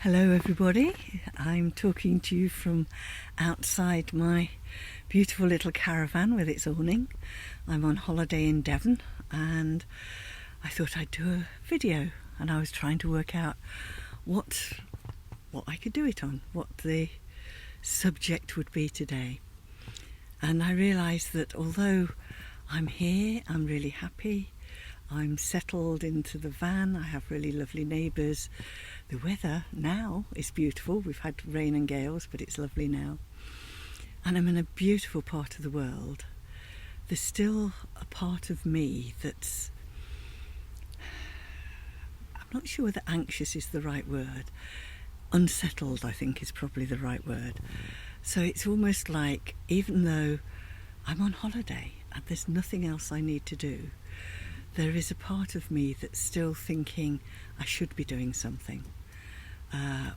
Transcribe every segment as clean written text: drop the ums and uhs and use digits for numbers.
Hello everybody, I'm talking to you from outside my beautiful little caravan with its awning. I'm on holiday in Devon and I thought I'd do a video, and I was trying to work out what I could do it on, what the subject would be today. And I realised that although I'm here, I'm really happy, I'm settled into the van, I have really lovely neighbours. The weather now is beautiful. We've had rain and gales, but it's lovely now. And I'm in a beautiful part of the world. There's still a part of me that's... I'm not sure whether anxious is the right word. Unsettled, I think, is probably the right word. So it's almost like, even though I'm on holiday and there's nothing else I need to do, there is a part of me that's still thinking I should be doing something.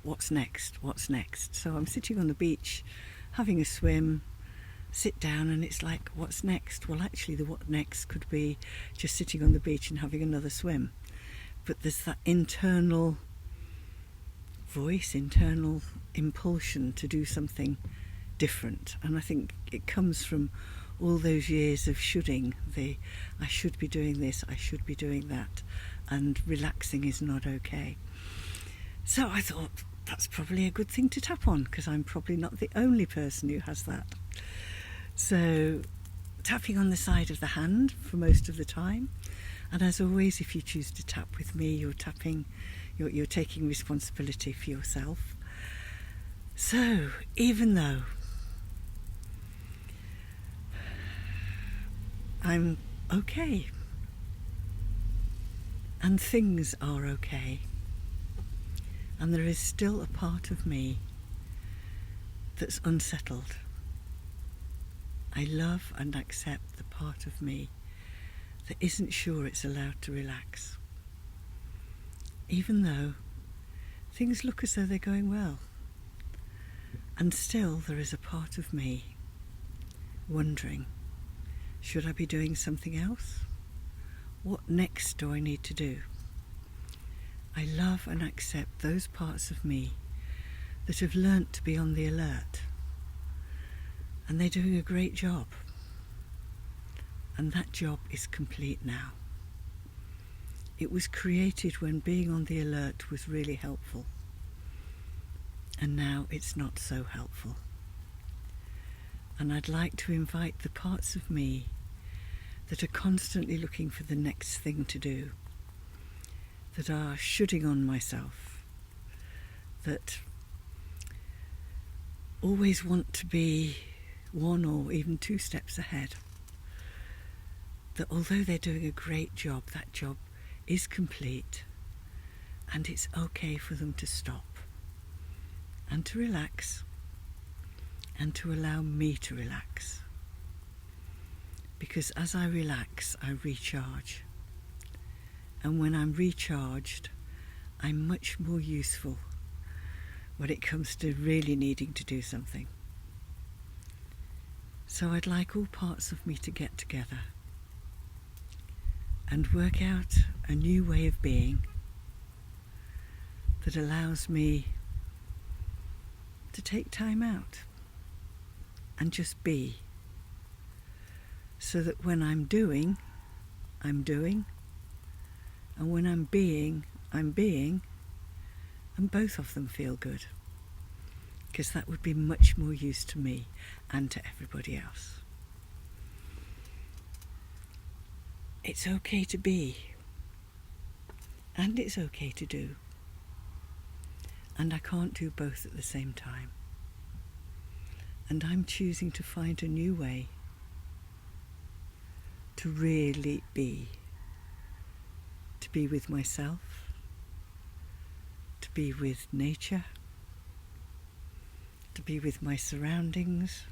What's next? What's next? So I'm sitting on the beach, having a swim, sit down, and it's like, what's next? Well, actually, the what next could be just sitting on the beach and having another swim. But there's that internal voice, internal impulsion to do something different. And I think it comes from all those years of shoulding, I should be doing this, I should be doing that, and relaxing is not okay. So I thought that's probably a good thing to tap on, because I'm probably not the only person who has that. So tapping on the side of the hand for most of the time, and as always, if you choose to tap with me, you're taking responsibility for yourself. So even though I'm okay and things are okay, and there is still a part of me that's unsettled, I love and accept the part of me that isn't sure it's allowed to relax, even though things look as though they're going well. And still there is a part of me wondering, should I be doing something else? What next do I need to do? I love and accept those parts of me that have learnt to be on the alert, and they're doing a great job. And that job is complete now. It was created when being on the alert was really helpful, and now it's not so helpful. And I'd like to invite the parts of me that are constantly looking for the next thing to do, that are shooting on myself, that always want to be one or even two steps ahead, that although they're doing a great job, that job is complete, and it's okay for them to stop and to relax, and to allow me to relax. Because as I relax, I recharge. And when I'm recharged, I'm much more useful when it comes to really needing to do something. So I'd like all parts of me to get together and work out a new way of being that allows me to take time out and just be, so that when I'm doing, I'm doing, and when I'm being, and both of them feel good, because that would be much more use to me and to everybody else. It's okay to be, and it's okay to do, and I can't do both at the same time. And I'm choosing to find a new way to really be. To be with myself, to be with nature, to be with my surroundings,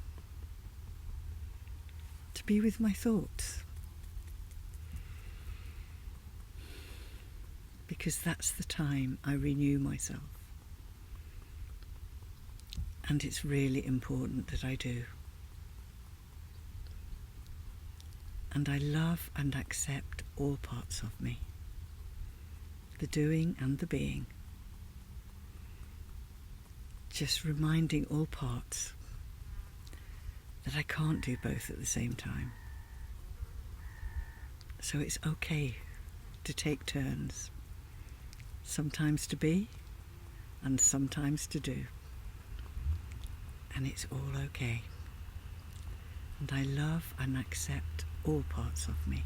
to be with my thoughts. Because that's the time I renew myself. And it's really important that I do. And I love and accept all parts of me, the doing and the being. just reminding all parts that I can't do both at the same time. So it's okay to take turns, sometimes to be and sometimes to do. And it's all okay. And I love and accept all parts of me.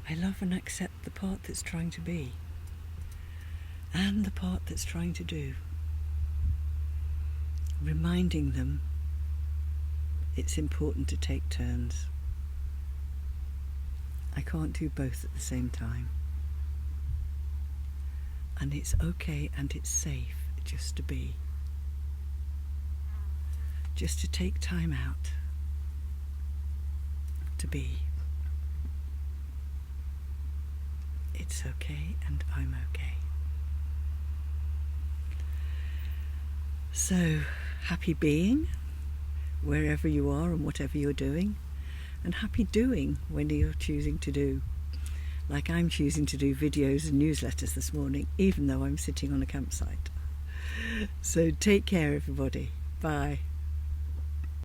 I love and accept the part that's trying to be and the part that's trying to do. Reminding them it's important to take turns. I can't do both at the same time. And it's okay and it's safe just to be. Just to take time out to be. It's okay and I'm okay. So, happy being wherever you are and whatever you're doing, and happy doing when you're choosing to do. Like I'm choosing to do videos and newsletters this morning, even though I'm sitting on a campsite. So take care, everybody. Bye.